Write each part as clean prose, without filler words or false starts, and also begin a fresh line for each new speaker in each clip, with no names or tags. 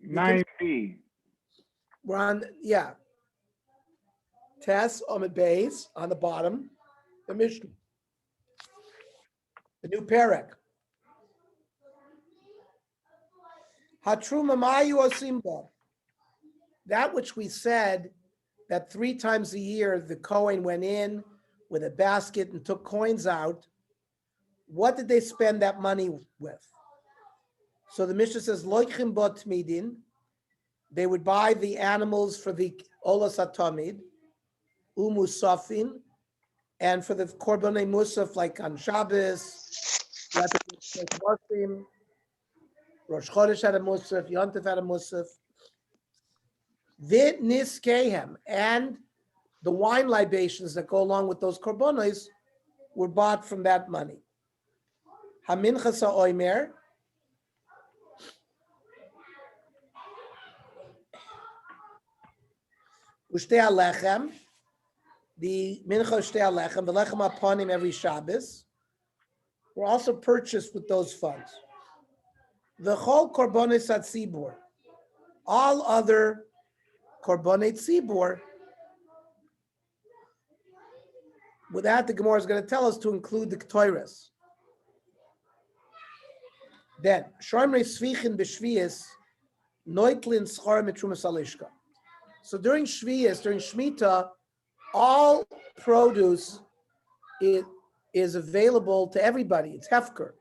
9B.
We're on, Tess on the base, on the bottom, the Mishnah. The new parak. Hatruma mayu osimba. That which we said that 3 times a year the Kohen went in with a basket and took coins out. What did they spend that money with? So the Mishnah says, loichim bot midin. They would buy the animals for the olas atamid, umusafin, and for the korbanei musaf, like on Shabbos, Rosh Chodesh had a musaf, Yontif had a musaf. V'niskehem, and the wine libations that go along with those korbanos were bought from that money. Haminchas ha'omer, Ushtei alechem, the mincha ushtei alechem, the lechem aponim every Shabbos, were also purchased with those funds. The whole korbanos atzibur, all other korbanei tzibur, with that the Gemara is going to tell us to include the Ktoiras. Then, Shomrei Svichin b'Shvius, Noitlin Schar Mitrumas Alishka. So during Shvius, during Shemitah, all produce is available to everybody. It's Hefker.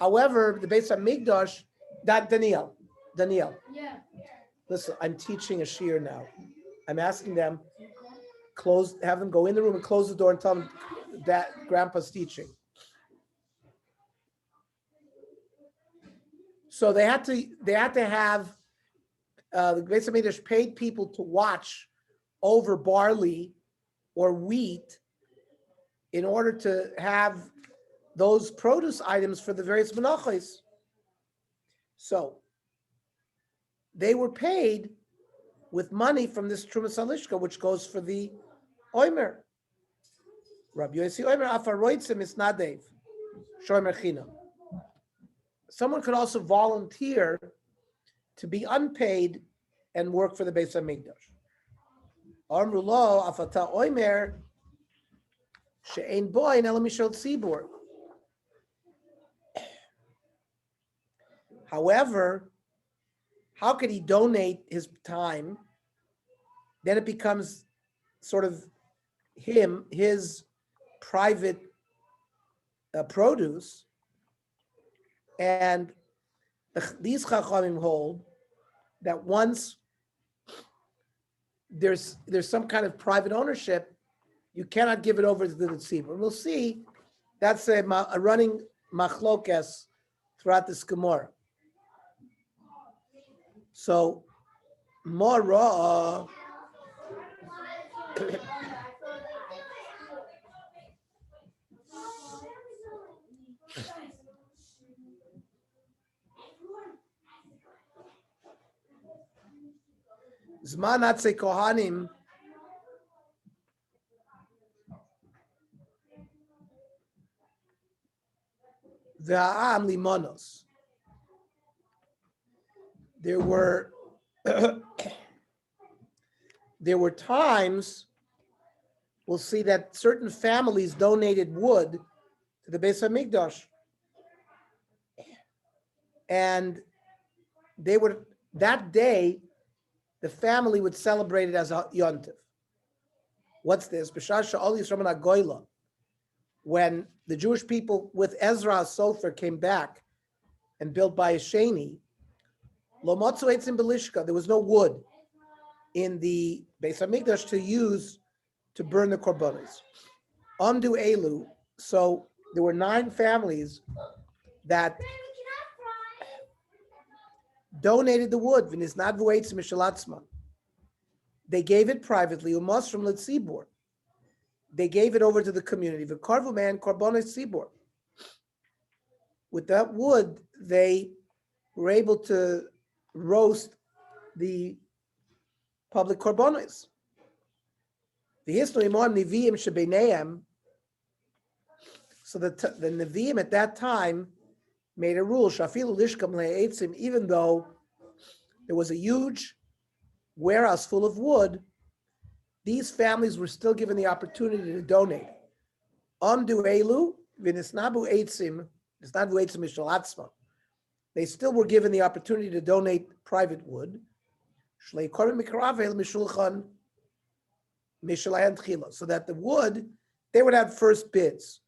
However, the Beis HaMikdash, Daniel.
Yeah.
Listen, I'm teaching a shiur now. I'm asking them, have them go in the room and close the door and tell them that Grandpa's teaching. So they had to have the Beis HaMikdash paid people to watch over barley or wheat in order to have those produce items for the various menachos. So they were paid with money from this Trumas Alishka, which goes for the Omer. Rabbi Yossi Omer Afaroitzim is Nadev, Shomer China. Someone could also volunteer to be unpaid and work for the Beis HaMikdash. Amrulo Afata Omer She'ein Boy Ela Mishal Tzibur. However, how could he donate his time? Then it becomes sort of his private produce. And these Chachamim hold that once there's some kind of private ownership, you cannot give it over to the tzibur. And we'll see that's a running machlokas throughout this Gemara. So, Mora. Zman Atze Kohanim. Ve'a'am limonos. There were times, we'll see that certain families donated wood to the Beis HaMikdash. And they would, that day, the family would celebrate it as a yontif. What's this? When the Jewish people with Ezra Sofer came back and built by Sheni, there was no wood in the Beis HaMikdash to use to burn the korbanos. Amdu Elu, so there were 9 families that donated the wood. They gave it privately. Umas from Litzibor. They gave it over to the community. V'karvu man korbanos tzibor. With that wood, they were able to roast the public korbanos. So the Nevi'im at that time, made a rule, shafilu lishkam le'etzim, even though there was a huge warehouse full of wood, these families were still given the opportunity to donate. Amdu elu v'nisnabu eitzim, nisnabu eitzim mishal atzma. They still were given the opportunity to donate private wood. Shlei korban mikravel mishulchan mishalayan tchila, so that the wood, they would have first bids.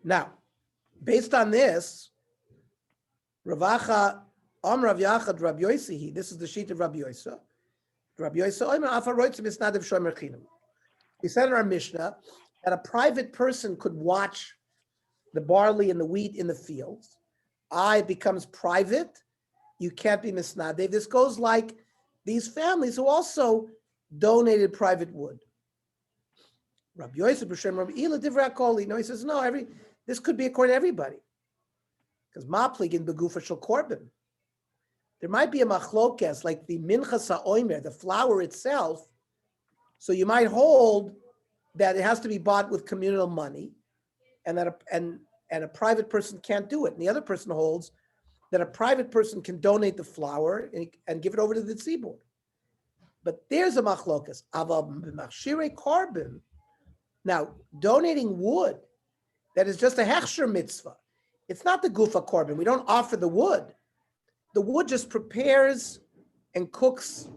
Now, based on this, Ravacha Rav Yachad Rabbi Yosi, this is the sheet of Rabbi Yosi. Rabbi Yosi, we said in our Mishnah that a private person could watch the barley and the wheat in the fields. It becomes private. You can't be misnadev. This goes like these families who also donated private wood. Rabbi Yosef B'Shem Rabbi Ila Divrei Akoli. No, he says no. This could be according to everybody, because maplig in begufa shel korban. There might be a machlokes like the minchas ha'omer, the flour itself. So you might hold that it has to be bought with communal money, and that a private person can't do it. And the other person holds that a private person can donate the flour and give it over to the tzibur. But there's a machlokas. Aval b'machshirei korban. Now, donating wood, that is just a hechsher mitzvah. It's not the gufa korban. We don't offer the wood. The wood just prepares and cooks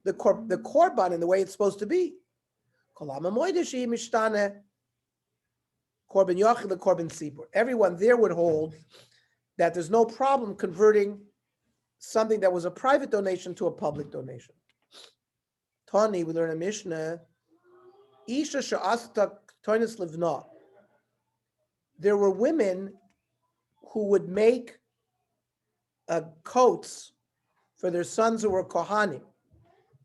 the korban in the way it's supposed to be. Everyone there would hold that there's no problem converting something that was a private donation to a public donation. Tani, we learn a Mishnah. Isha she'asta toinis livna. There were women who would make coats for their sons who were kohanim.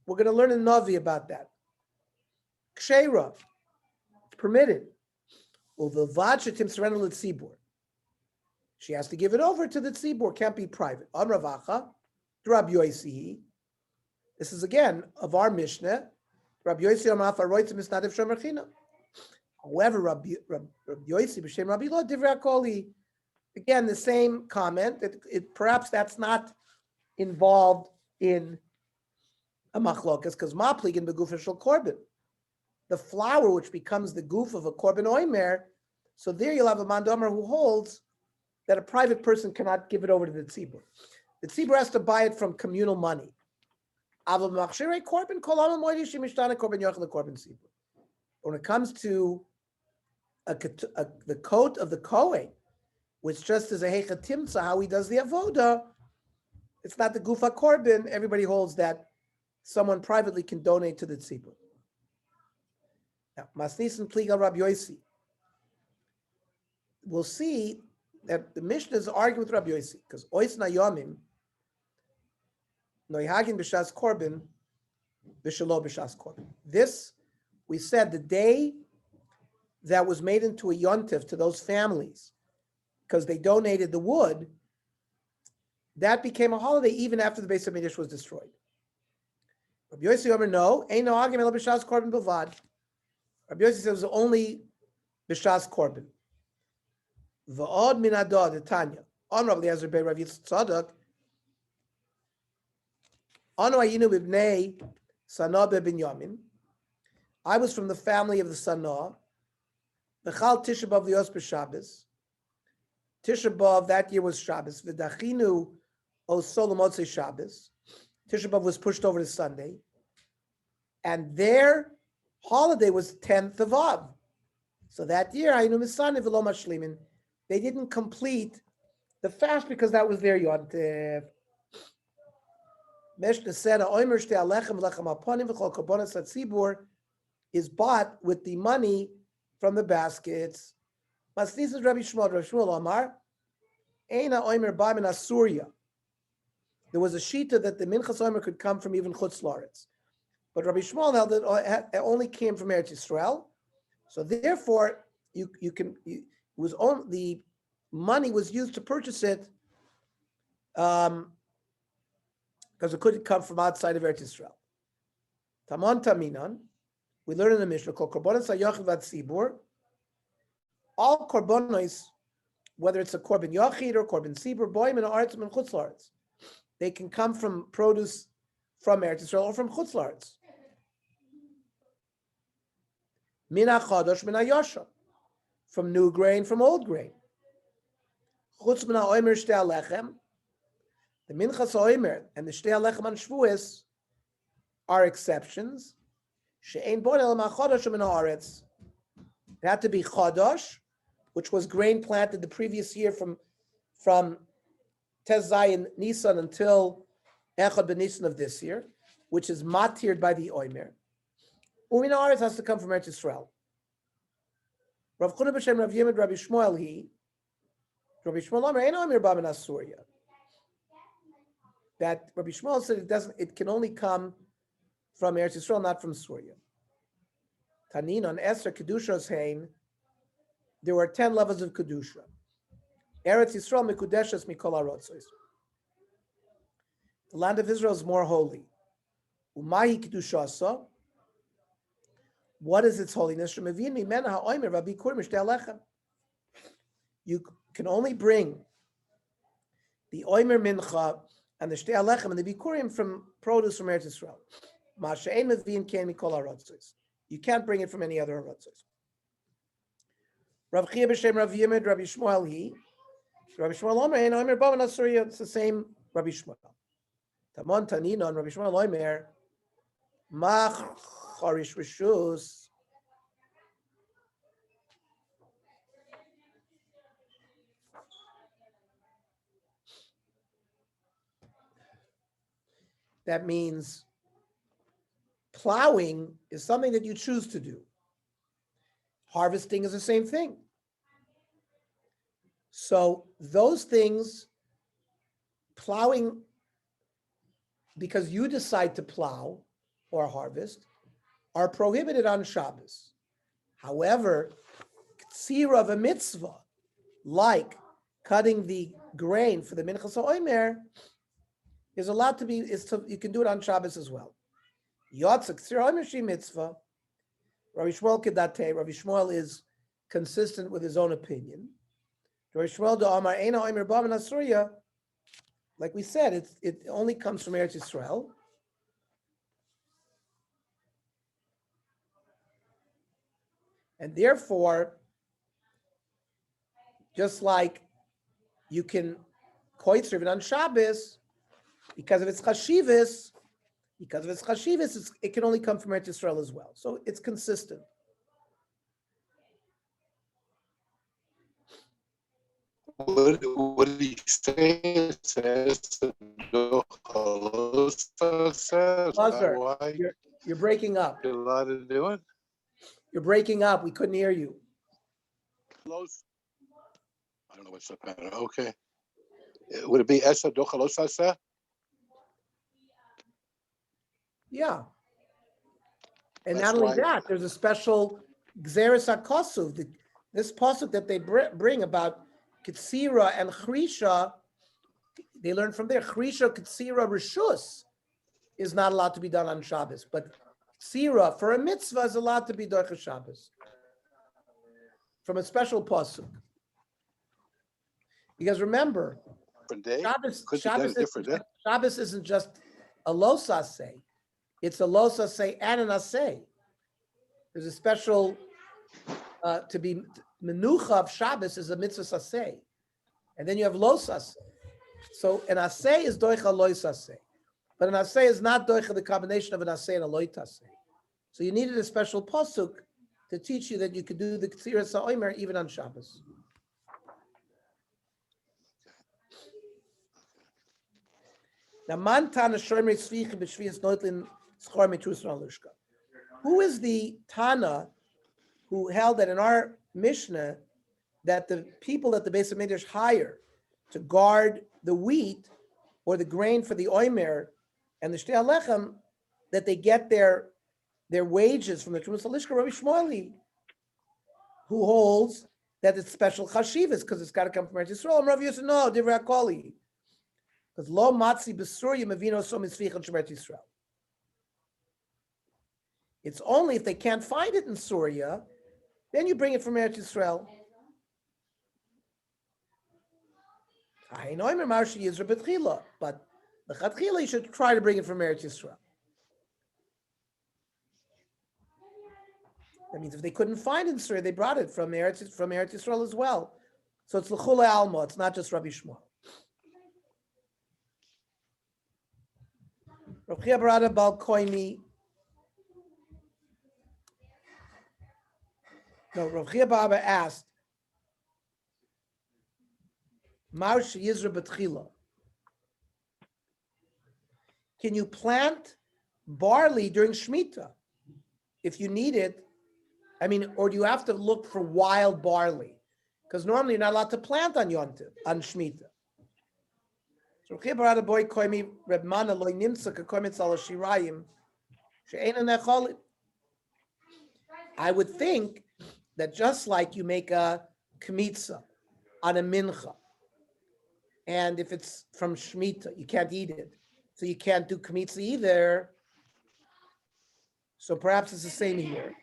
We're going to learn in Navi about that. Ksheira, it's permitted. She has to give it over to the tzibur, can't be private. On Ravacha, Rabbi Yosi. This is again of our Mishnah. Rabbi Yosi Amafa Roitz Misnadev Shomerchina. However, Rabbi Yosi B'Shem Rabbi Lo Divrei Akoli. Again, the same comment. Perhaps that's not involved in a machlokas, because maplig in begufa shel korban, the flour which becomes the goof of a korban oimer. So there you'll have a mandomer who holds that a private person cannot give it over to the tzibur. The tzibur has to buy it from communal money. When it comes to the coat of the Kohen, which just is a hecha timtza, how he does the avoda, it's not the gufa korban. Everybody holds that someone privately can donate to the tzibur. Now, Masnisin Pliga Rabbi Yosi. We'll see that the Mishnah is arguing with Rabbi Yosi, because Ois Nayomim, Noihagin B'Shas Korban, B'Shalo B'Shas Korban. This, we said, the day that was made into a yontif to those families, because they donated the wood, that became a holiday even after the Beis HaMikdash was destroyed. Rabbi Yosi Omer, no, ain't no argument B'Shas Korban B'Vad. Rabbi Yosi says it was only B'Shas Korban. V'od min adad, the Tanya. On Rabbi Eliezer Bey Rav Yitzchak, Anu ayinu b'bnei Sanah beBinyamin. I was from the family of the Sanah. V'chal Tisha B'av lios b'Shabbos. Tisha B'av that year was Shabbos. V'dachinu osol l'motzei Shabbos. Tisha B'av was pushed over to Sunday, and their holiday was 10th of Av. So that year, ayinu misanev v'lo mashlimin. They didn't complete the fast because that was their yontif. Mishnah said, "Oimer shtei alechem v'lechem aponim v'chol korbanos hatzibur is bought with the money from the baskets." Masnis is Rabbi Shmuel. Rabbi Shmuel Amar, "Eina oimer ba min Asuria." There was a shita that the minchas oimer could come from even Chutz La'aretz, but Rabbi Shmuel held that it only came from Eretz Yisrael. So therefore, it was only the money was used to purchase it. Because it couldn't come from outside of Eretz Yisrael. Tamon Taminon, We learn in the Mishnah called Korbanos HaYochid VaTzibur. All korbanos, whether it's a korban yochid or korban tzibur, boim and artzim and chutz la'aretz, they can come from produce from Eretz Yisrael or from chutz la'aretz. Min hachadosh, min hayosha, from new grain, from old grain. Chutz min ha'omer shtei alechem, the minchas ha'omer and the shtei alechem on Shavuos are exceptions. She'ein bon el ma'chadosh min ha'aretz. It had to be chadosh, which was grain planted the previous year from Tez Zayin Nisan until Echad B'Nisan of this year, which is matir by the Omer. Umin ha'aretz has to come from Eretz Yisrael. Rav Chuna b'Shem Rav Yimid Rabbi Shmuel Rabbi Shmuel Omer, Ein Omer ba min Asuria. That Rabbi Shmuel said it can only come from Eretz Yisrael, not from Surya. Tanin on Esther Kedusha's Hain, there were 10 levels of Kedusha. Eretz Yisrael Mikudeshes Mikol HaRotzos. The land of Israel is more holy. Umahi Kedushasa. What is its holiness? You can only bring the Omer Mincha and the Shtei Alechem and the Bikurim from produce from Eretz Yisrael. Ma'ashe'en Mevin Ken Mikol HaRotzos. You can't bring it from any other Rotzos. Rav Chia b'Shem Rav Yimid Rabbi Shmuel Rabbi Shmuel Omer Ein Omer ba min Asuria. It's the same Rabbi Shmuel. Tamon Tanina and Rabbi Shmuel Omer Mach Charish Rishus. That means plowing is something that you choose to do. Harvesting is the same thing. So those things, plowing, because you decide to plow or harvest, are prohibited on Shabbos. However, tzira of a mitzvah, like cutting the grain for the Minchas HaOmer, is allowed to be, you can do it on Shabbos as well. Yotzak tzira omer shi mitzvah. Rabbi Shmuel kedate. Rabbi Shmuel is consistent with his own opinion. Rabbi Shmuel de Amar Eina Omer ba min Asuria. Like we said, it only comes from Eretz Yisrael. And therefore, just like you can koitzer it on Shabbos, because of its chashivas, it can only come from Eretz Yisrael as well. So it's consistent.
What did he say? It says
Why? You're breaking up.
You're allowed to do it?
You're breaking up. We couldn't hear you.
I don't know what's up. Okay. Would it be Esa Dochalosasa?
Yeah. And
That's
not only
why.
that, there's a special Gzeres HaKosuv, this pasuk that they bring about Kitsira and Chrisha, they learn from there. Chrisha, Kitsira, Rishus is not allowed to be done on Shabbos, but Kitsira for a mitzvah is allowed to be done on Shabbos from a special pasuk. Because remember, Shabbos isn't just a los aseh, it's a los aseh and an aseh. There's a special to be menucha of Shabbos is a mitzvah aseh, and then you have los aseh. So an aseh is doicha lois aseh, but an aseh is not doicha the combination of an aseh and a loit aseh. So you needed a special pasuk to teach you that you could do the Ktsiras HaOmer even on Shabbos. Now, who is the Tana who held that in our Mishnah that the people that the Beis HaMikdash hire to guard the wheat or the grain for the Omer and the Shtei Alechem, that they get their wages from the Trumas Halishka? Rabbi Shmuel, who holds that it's special chashivas because it's got to come from Eretz Yisrael. And Rav Yosef, no, divrei hakoli. Because lo matzi b'surya mevino so mitzvichan shemet Yisrael. It's only if they can't find it in Syria, then you bring it from Eretz Yisrael. But the Chatchila, you should try to bring it from Eretz Yisrael. That means if they couldn't find it in Syria, they brought it from Eretz Yisrael as well. So it's l'chule alma. It's not just Rabbi Shmuel. Rav Chia Barada Bal Koimi. No, Rav Chia Barada asked, Maush Yizra B'tchila. Can you plant barley during Shemitah if you need it? I mean, or do you have to look for wild barley? Because normally you're not allowed to plant on Yontif, on Shemitah. So I would think that just like you make a kmitza on a mincha, and if it's from Shemitah, you can't eat it, so you can't do kmitza either. So perhaps it's the same here.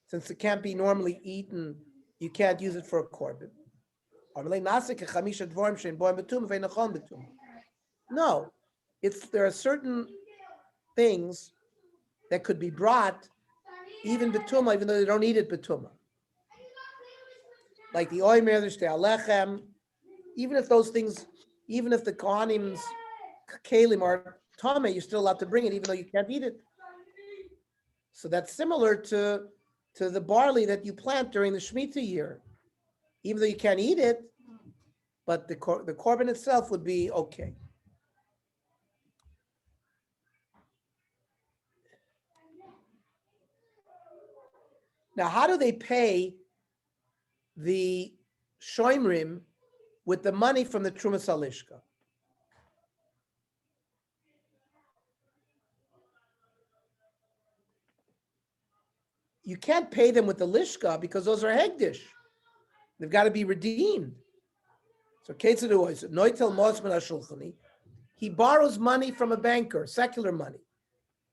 Since it can't be normally eaten, you can't use it for a korban. No, there are certain things that could be brought even betuma, even though they don't eat it betuma. Like the oimer, the shtei alechem, even if those things, even if the kohanim's kalim are tame, you're still allowed to bring it, even though you can't eat it. So that's similar to the barley that you plant during the Shemitah year. Even though you can't eat it, but the korban itself would be okay. Now, how do they pay the shoimrim with the money from the Trumas Halishka? You can't pay them with the lishka because those are hegdish. They've got to be redeemed. So he borrows money from a banker, secular money,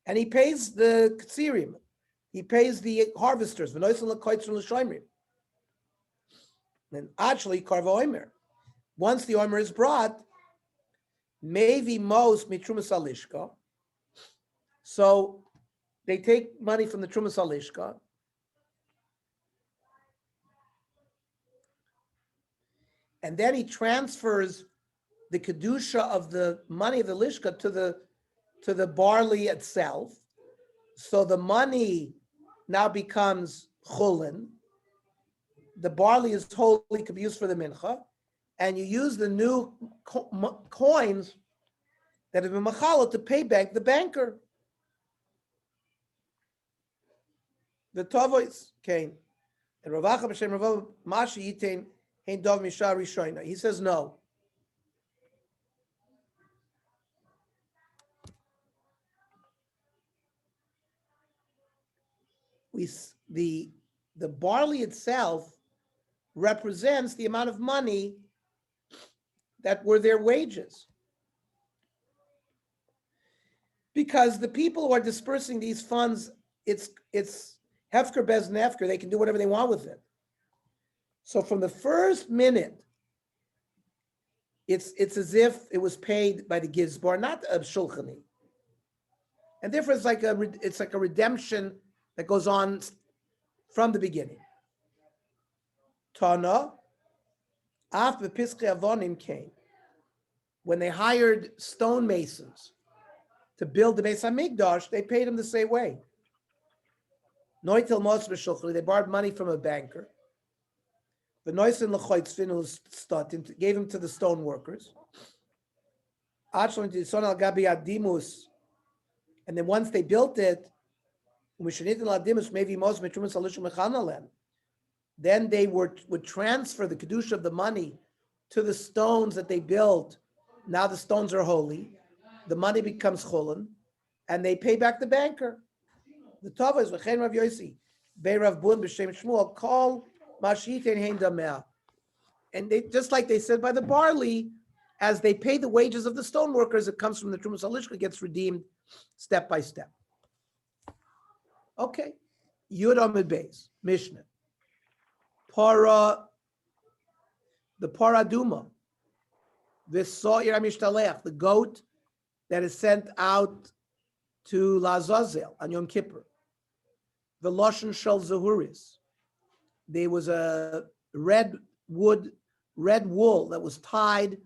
and he pays the ksirim. He pays the harvesters. And actually, karva oimer. Once the oimer is brought, maybe most mitrumas alishka. So they take money from the trumas alishka. And then he transfers the kedusha of the money of the lishka to the barley itself. So the money now becomes chulin. The barley is holy, could be used for the mincha, and you use the new coins that have been machala to pay back the banker. The tavois came, and Ravacha b'shem Ravav Mashi Yitain Hein Dov Mishar Rishoina. He says no. The barley itself represents the amount of money that were their wages. Because the people who are dispersing these funds, it's hefker bez nefker, they can do whatever they want with it. So from the first minute, it's as if it was paid by the Gizbar, not a shulchani. And therefore it's like a redemption that goes on from the beginning. Tana, after Piskei Avonim came, when they hired stonemasons to build the Beis Hamikdash, they paid them the same way. Noitel Mos b'shulchani, they borrowed money from a banker. The Noisin Lechoitzvin, who gave him to the stone workers. And then once they built it, then they would transfer the kedusha of the money to the stones that they built. Now the stones are holy. The money becomes chulin, and they pay back the banker. The Tava is v'chein Rav Yosi, Bei Rav Bun b'shem Shmuel, call Mashitein Hein Dameh. And they, just like they said by the barley, as they pay the wages of the stone workers, it comes from the Trumas Halishka, gets redeemed step by step. Okay. Yud Amid Beis, Mishnah. Para, the Paraduma, the goat that is sent out to Lazazel on Yom Kippur. The Lashon Shel Zahuris. There was a red wool that was tied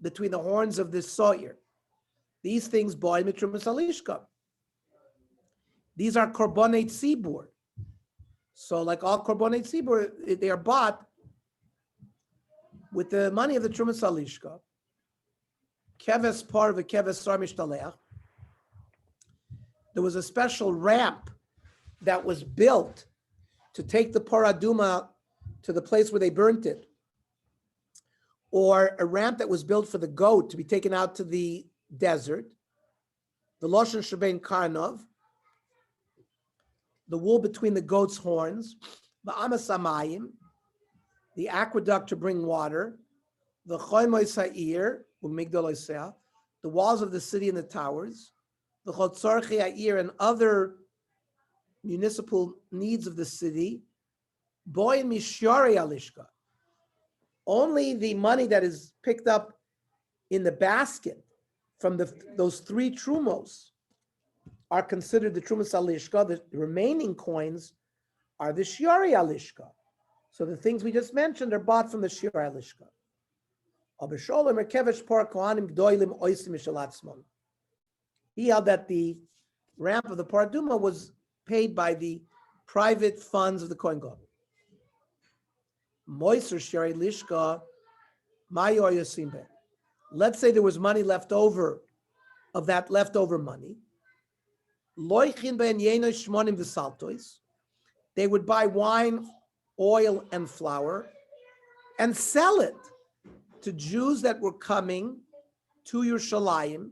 between the horns of this sawyer. These things boy mitrumas alishka. These are korbanei tzibur. So like all korbanei tzibur, they are bought with the money of the trumas alishka. Keves part of a keves sar mishtaleach. There was a special ramp that was built to take the paraduma to the place where they burnt it, or a ramp that was built for the goat to be taken out to the desert. The loshen shebein karnov, the wool between the goat's horns, the amasamayim, the aqueduct to bring water, the choymois ha'ir, umigdaloiseh, the walls of the city and the towers, the chotzarchi ha'ir and other municipal needs of the city, boy and mishyari alishka. Only the money that is picked up in the basket from those three trumos are considered the trumas alishka. The remaining coins are the shiari alishka. So the things we just mentioned are bought from the shiari alishka. He held that the ramp of the paraduma was paid by the private funds of the Kohen Gadol. Moiser shiari lishka mayor yasimbe. Let's say there was money left over of that leftover money. They would buy wine, oil, and flour and sell it to Jews that were coming to Yerushalayim,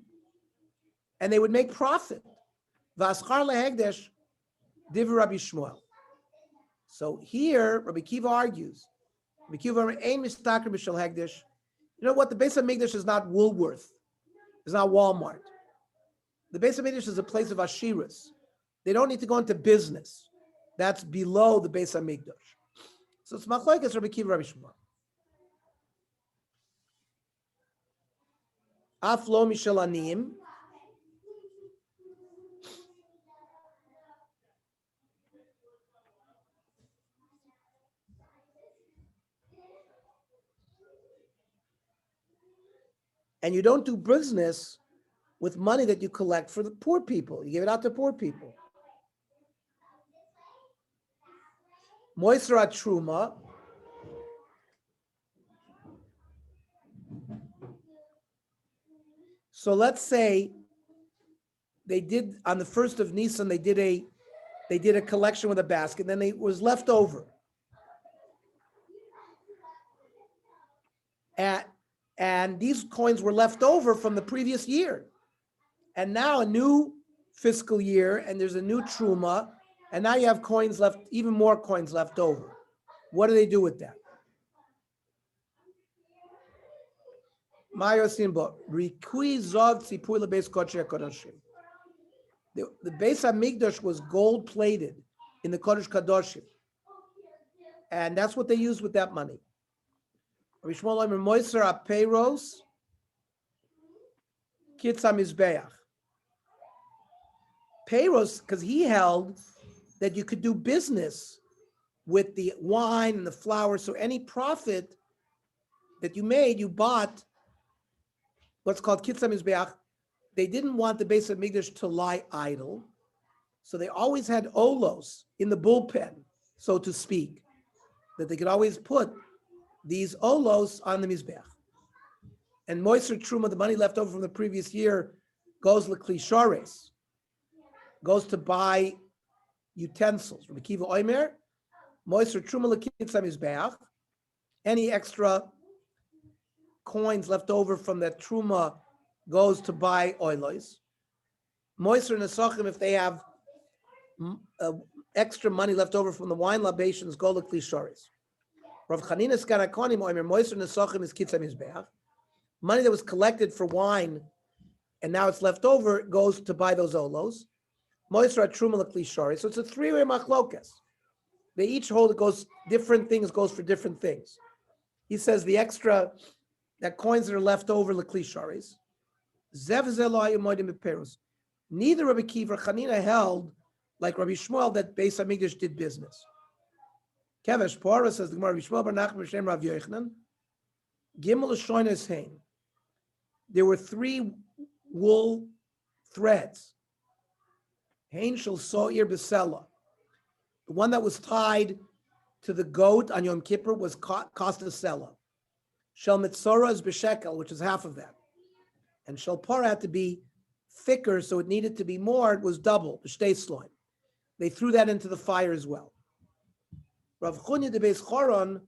and they would make profit. V'aschar lehegdesh div Rabbi Shmuel. So here, Rabbi Kiva argues, Rabbi Kiva ein mistaker b'shel hegdesh. You know what? The Beis HaMikdash is not Woolworth. It's not Walmart. The Beis HaMikdash is a place of ashiras. They don't need to go into business. That's below the Beis HaMikdash. So it's machlokes Rabbi Kiva, Rabbi Shmuel. Af lo mishel aniyim. And you don't do business with money that you collect for the poor people. You give it out to poor people. Moisra truma. So let's say they did on the 1st of Nisan, they did a collection with a basket, then it was left over. And these coins were left over from the previous year. And now a new fiscal year, and there's a new truma, and now you have coins left, even more coins left over. What do they do with that? The Beis HaMikdash was gold plated in the Kodesh Kadoshim. And that's what they used with that money. Peiros, because he held that you could do business with the wine and the flour. So any profit that you made, you bought what's called Kitzah Mizbeach. They didn't want the Beis HaMikdash to lie idle. So they always had olos in the bullpen, so to speak, that they could always put these olos on the Mizbeach. And Moiser Truma, the money left over from the previous year, goes l'kli shores, goes to buy utensils. Rabbi Kiva Oimer, Moiser Truma l'kitzah Mizbeach, any extra coins left over from that Truma goes to buy oilos. Moiser Nesachim, if they have extra money left over from the wine libations, go l'kli shores. Rav Chanina's Karakonim Oimer Moiser Nesachim is kitzah Mizbeach. Money that was collected for wine and now it's left over goes to buy those olos. Moisra Truma L'Kli Shari. So it's a three-way machlokas. They each hold it goes different things, goes for different things. He says the extra, that coins that are left over L'Kli Sharis. Zev Zelo Hayamodim Beperus. Neither Rabbi Kiva or Chanina held like Rabbi Shmuel that Beis Hamikdash did business. Kevesh Pora says the Gemara Rabbi Shmuel Bar Nachman B'Shem Rav Yochanan. Gimel Shoynes Hain. There were 3 wool threads. Hain Shel So'ir B'Sela. The one that was tied to the goat on Yom Kippur was cost a sela. Shel Mitzora is B'Shekel, which is half of that. And Shel Pora had to be thicker, so it needed to be more. It was double, B'Shtei Sloim. They threw that into the fire as well. Rav Chunya de Beis Choron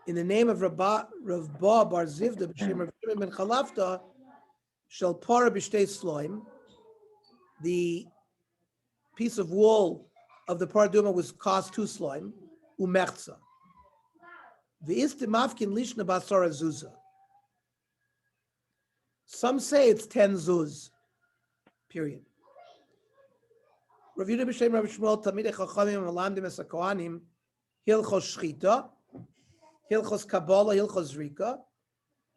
in the name of Rav Ba Bar Zivda B'Shem Rav Shimon ben Chalafta Shel Pora B'Shtei Sloim, the piece of wool of the paraduma was cost 2 sloim, umerza. V'istimavkin lishna basara zuzah. Some say it's 10 zuz, period. Rav Yehuda b'Shem Rav Shmuel Talmidei Chachamim Malamdim Es HaKohanim Hilchos Shchita, Hilchos Kabbalah, Hilchos Zrika,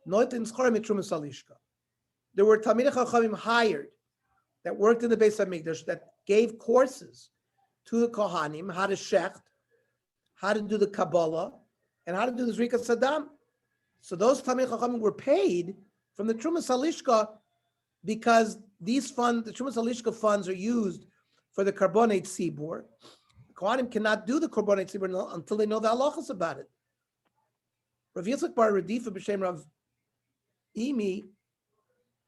Noitin Schorim Mitrumas Alishka. There were Talmidei Chachamim hired that worked in the Beis Hamikdash that gave courses to the Kohanim how to shecht, how to do the Kabbalah, and how to do the Zrika Saddam. So those Talmidei Chachamim were paid from the Trumas Halishka because these funds, the Trumas Halishka funds, are used for the Karbonate Tzibur. The Kohanim cannot do the Karbonate Tzibur until they know the halachas about it. Rav Yitzchak Bar Radifa b'Shem Rav Imi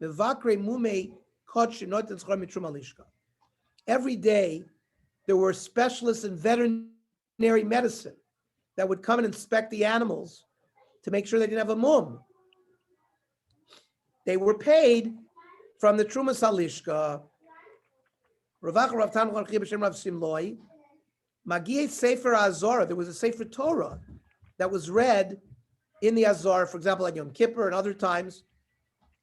Mevakre Mume Kod Shenot and Schar Mitrum Halishka. Every day there were specialists in veterinary medicine that would come and inspect the animals to make sure they didn't have a mum. They were paid from the Trumas Halishka. Ravach Rav Tam Rav B'Shem Rav Simloi. Magiye Sefer Azara. There was a Sefer Torah that was read in the Azar, for example, like Yom Kippur and other times.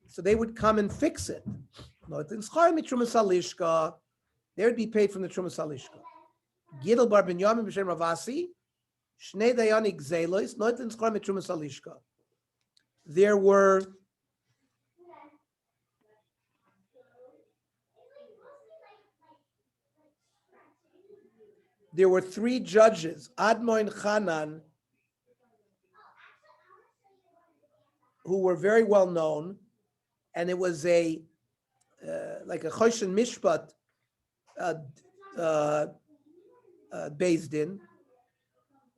So they would come and fix it. They would be paid from the Trumas Halishka. Gidel Bar Binyamin B'Shem Ravasi. Shnei Dayani Gzelos. Noitin Schar Mitrumas Halishka. There were 3 judges, Admoin Chanan, who were very well known, and it was a like a Choshen Mishpat Beis Din,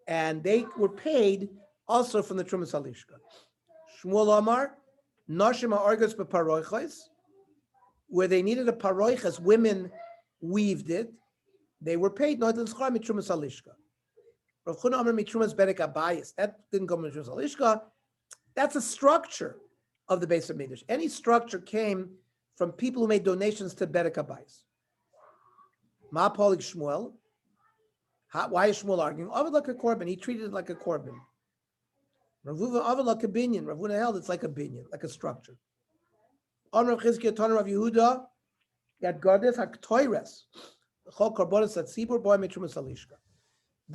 and they were paid also from the Trumas Halishka. Shmuel Amar, Noshim Ha'orgos B'Paroiches, where they needed a paroiches, women weaved it. They were paid Noitin Schar Mitrumas Halishka. Rav Chuna Amar Mitrumas Berek Abayis. That didn't go Mitrumas Halishka. That's a structure of the Beis Hamikdash. Any structure came from people who made donations to Berek Abayis. Ma Polik Shmuel. Why is Shmuel arguing? Ovid like a korban. He treated it like a korban. Ravuva Ovid like a binyan. Ravuna held it's like a binyan, like a structure. On Rav Chizkiah Ton Rav Yehuda, that Gardes HaKtoires. The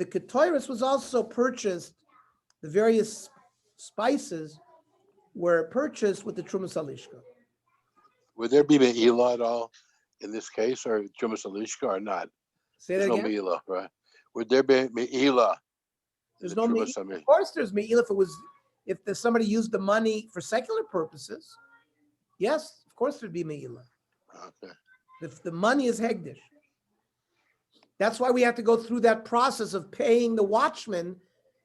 Ketoiris was also purchased, the various spices were purchased with the Trumas Halishka.
Would there be Me'ilah at all in this case, or Trumas Halishka, or not?
Say that
There's
again?
no Me'ilah, right? Would there be Me'ilah?
There's no Me'ilah. Of course there's Me'ilah if somebody used the money for secular purposes. Yes, of course there'd be Me'ilah.
Okay.
If the money is Hegdish. That's why we have to go through that process of paying the watchman.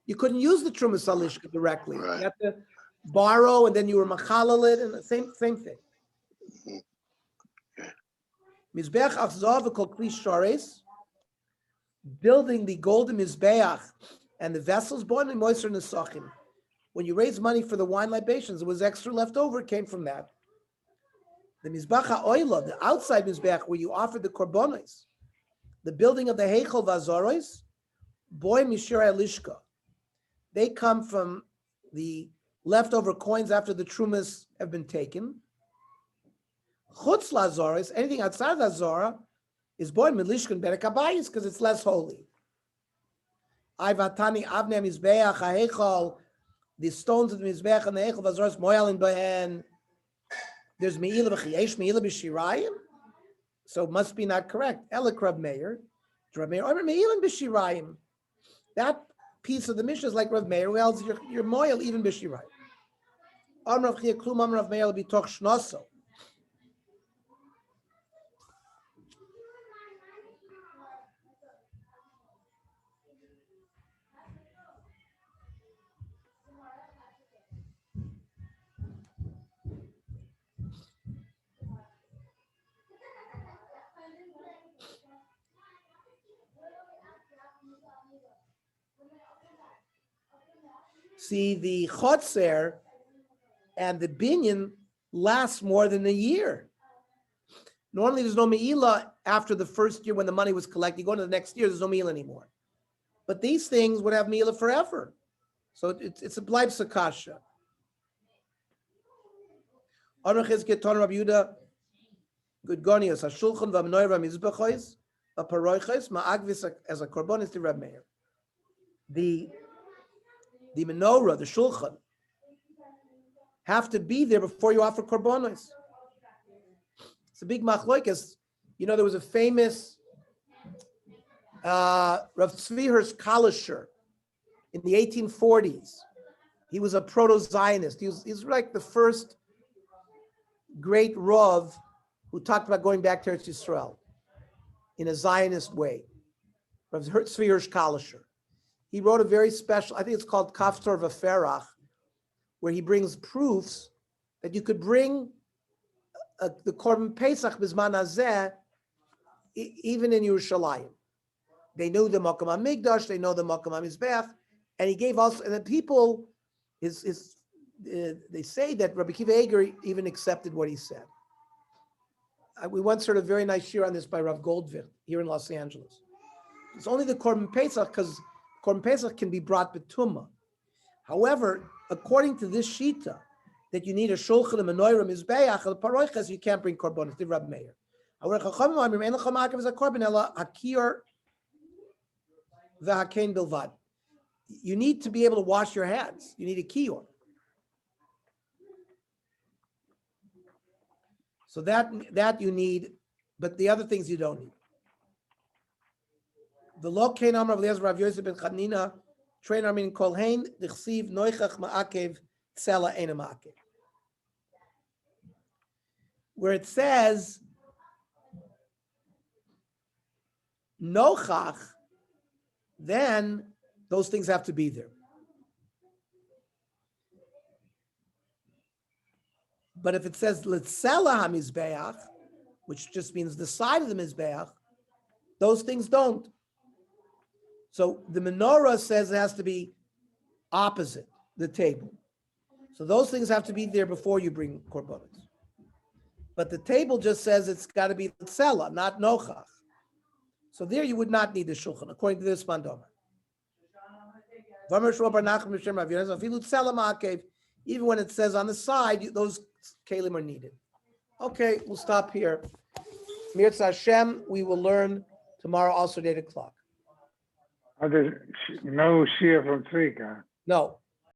You couldn't use the Trumas Halishka directly.
Right.
You had to borrow, and then you were machalal it, and the same thing. Mizbeach Achzav Kol Kli Shares, building the golden Mizbeach and the vessels born in Moiser Nesachim. When you raise money for the wine libations, it was extra left over, it came from that. The Mizbeach HaOila, the outside Mizbeach, where you offered the korbanos, the building of the Heichel Vazaros, boy Mishra Elishka. they come from the leftover coins after the trumas have been taken. Chutz lazoris, anything outside the zora, is born milishkan berekabayis because it's less holy. Ivatani avne mizbeach ha'echol, the stones of the mizbeach and the echol vazoris moyalin behen. There's meila b'chiyesh meila b'shirayim, so it must be not correct. Elik Rav Meir, Rav Meir, or meilin b'shirayim. That piece of the Mishnah is like Rav Meir, who else you're moyal even b'shirayim. Amr Rav Chia klum Amr Rav Meir b'toch shnoso. See, the chotzer and the binyan lasts more than a year. Normally, there's no meila after the first year when the money was collected. You go into the next year, there's no meila anymore. But these things would have meila forever. So it's a bleib sakasha. Arachis keton Rabbi Yehuda good gonios hashulchan v'amnoy v'mizbechois v'paroichos ma'agvis as a korbanis to Reb Meir. The menorah, the shulchan, have to be there before you offer korbanos. It's a big machloikas. You know, there was a famous Rav Tzvi Hirsch Kalisher in the 1840s. He was a proto-Zionist. He's like the first great Rav who talked about going back to Eretz Yisrael in a Zionist way. Rav Tzvi Hirsch Kalisher. He wrote a very special, I think it's called Kaftor V'Ferach, where he brings proofs that you could bring the Korban Pesach Bizman Hazeh even in Yerushalayim. They knew the Makom HaMikdash, they know the Makom HaMizbeach, and he gave also, and the people, they say that Rabbi Kiva Eger even accepted what he said. We once heard a very nice shir on this by Rav Goldvicht here in Los Angeles. It's only the Korban Pesach because Korban Pesach can be brought betumah. However, according to this shita, that you need a shulchan, a menorah, mizbeach, a paroiches, you can't bring korbanos. The Rab Meir. However, chachamim amrim ein lecha ma'akev as a korban ela hakir v'hakein bilvad. You need to be able to wash your hands. You need a kior. So that you need, but the other things you don't need. The lo kein amar v'lezer Rav Yosef ben Chanina train armin kol hein dichsiv noichach ma'akev tzela ein ma'akev. Where it says nochach, then those things have to be there. But if it says letzela hamizbeach, which just means the side of the mizbeach, those things don't. So the menorah says it has to be opposite the table. So those things have to be there before you bring korbanos. But the table just says it's got to be letzela, not nochach. So there you would not need the shulchan, according to this mandoma. Even when it says on the side, those kalim are needed. Okay, we'll stop here. Mirz Hashem, we will learn tomorrow also at 8 o'clock.
No shear from Tzvika.
No.